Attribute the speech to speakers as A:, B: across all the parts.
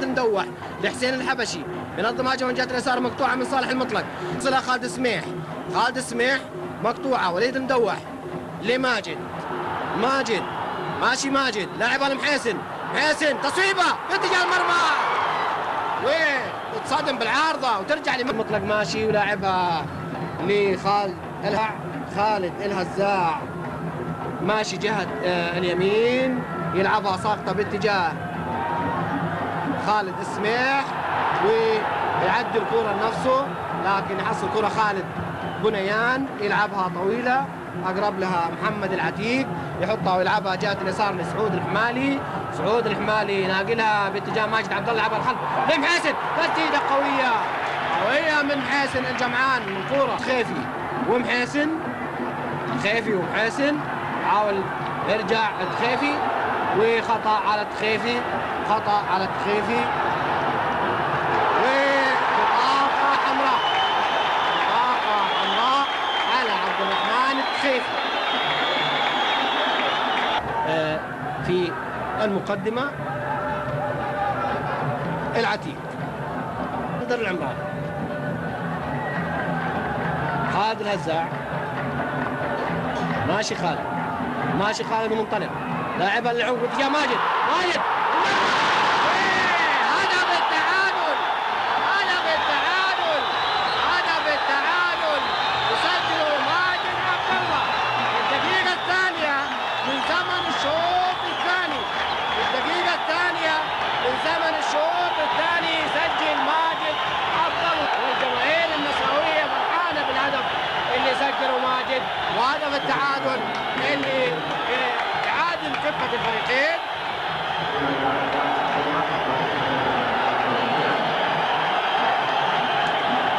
A: مدوح لحسين الحبشي بنظم هجمه من جهه اليسار مقطوعه من صالح المطلق، صلها خالد سميح، خالد سميح مقطوعه، وليد مدوح لماجد، ماجد ماشي، ماجد لاعب المحيسن، محيسن تصويبه في اتجاه المرمى وتصادم بالعارضه وترجع لمطلق ماشي ولاعبها لخالد خالد الهزاع ماشي جهه اليمين، يلعبها ساقطه باتجاه خالد السميح ويعدي الكره لنفسه، لكن يحصل كره خالد بنيان يلعبها طويله اقرب لها محمد العتيق، يحطها ويلعبها جهه اليسار لسعود الحمالي، سعود الحمالي ناقلها باتجاه ماجد عبد الله، يلعبها الخلف لمحيسن، تسديده قويه قويه من محيسن الجمعان، الكره خيفي ومحيسن، خيفي ومحيسن حاول يرجع التخيفي وخطا على التخيفي، خطا على التخيفي وبطاقه حمراء، بطاقه حمراء على عبد الرحمن التخيفي. في المقدمه العتيق بدر العمران، خالد الهزاع ماشي، خالد ماشي، خالد ومنطلق لاعبها اللعوب باتجاه ماجد، ماجد هدف التعادل، هدف التعادل، هدف التعادل يسجله ماجد عبد الله في الدقيقة الثانية من زمن الشوط الثاني، في الدقيقة الثانية من زمن الشوط الثاني يسجل ماجد عبد الله، والجماهير النصراوية فرحانة بالهدف اللي سجله ماجد، وهدف التعادل اللي يعادل كفة الفريقين.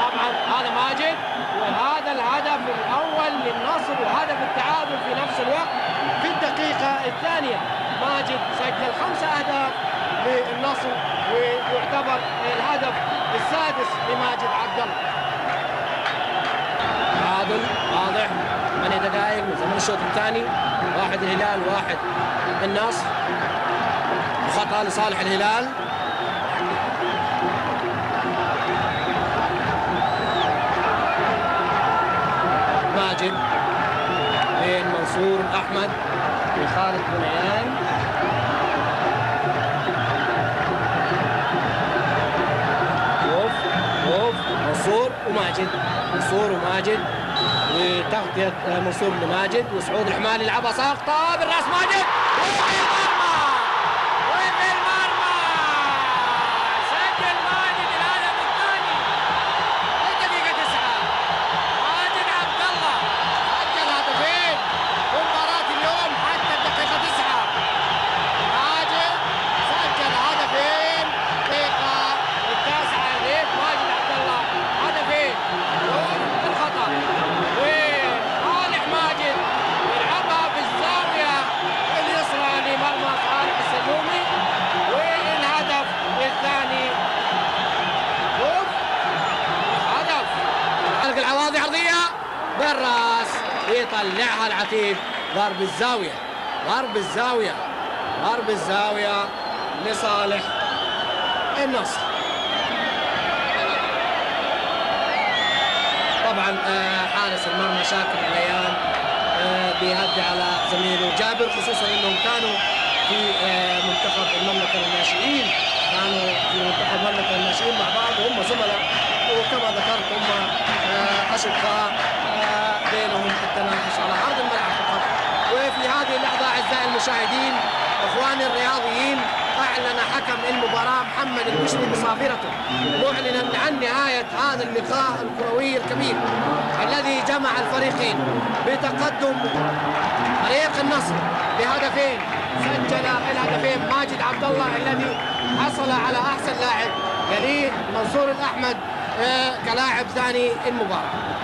A: طبعا هذا ماجد، وهذا الهدف الأول للنصر وهدف التعادل في نفس الوقت في الدقيقة الثانية. ماجد سجل 5 أهداف للنصر ويعتبر الهدف السادس لماجد عبد الله. تعادل واضح، 8 دقائق من زمن الشوط الثاني، 1 الهلال 1 النصر، خطأ لصالح الهلال. ماجد بين منصور أحمد وخالد بنيان، منصور وماجد، منصور وماجد، وتغطية منصور لماجد، وسعود الحمالي يلعبها ساقطة بالراس ماجد وفي المرمى، وفي المرمى سجل ماجد الهدف الثاني في الدقيقة 9. ماجد عبد الله سجل هدفين في مباراة اليوم حتى الدقيقة 9. ماجد سجل هدفين الدقيقة 9 ليك ماجد عبد الله، هدفين بالخطأ، وصالح ماجد يلعبها في الزاوية اليسرى لمرمى صالح السلومي، والهدف الثاني شوف هدف العواضي، عرضية بالراس يطلعها العتيب، ضرب الزاوية، ضرب الزاوية، ضرب الزاوية لصالح النصر. طبعا حارس المرمى شاكر الريان بيهدي على زميله جابر، خصوصا انهم كانوا في منتخب المملكه للناشئين، كانوا في منتخب المملكه للناشئين مع بعض وهم زملاء، وكما ذكرت هم اشقاء بينهم التنافس على ارض الملعب فقط. وفي هذه اللحظه اعزائي المشاهدين اخواني الرياضيين، اعلن حكم المباراه محمد المشري بصافرته معلنا عن نهايه هذا اللقاء الكروي الكبير الذي جمع الفريقين بتقدم فريق النصر بهدفين، سجل الهدفين ماجد عبد الله الذي حصل على احسن لاعب، يليه منصور الاحمد كلاعب ثاني المباراه.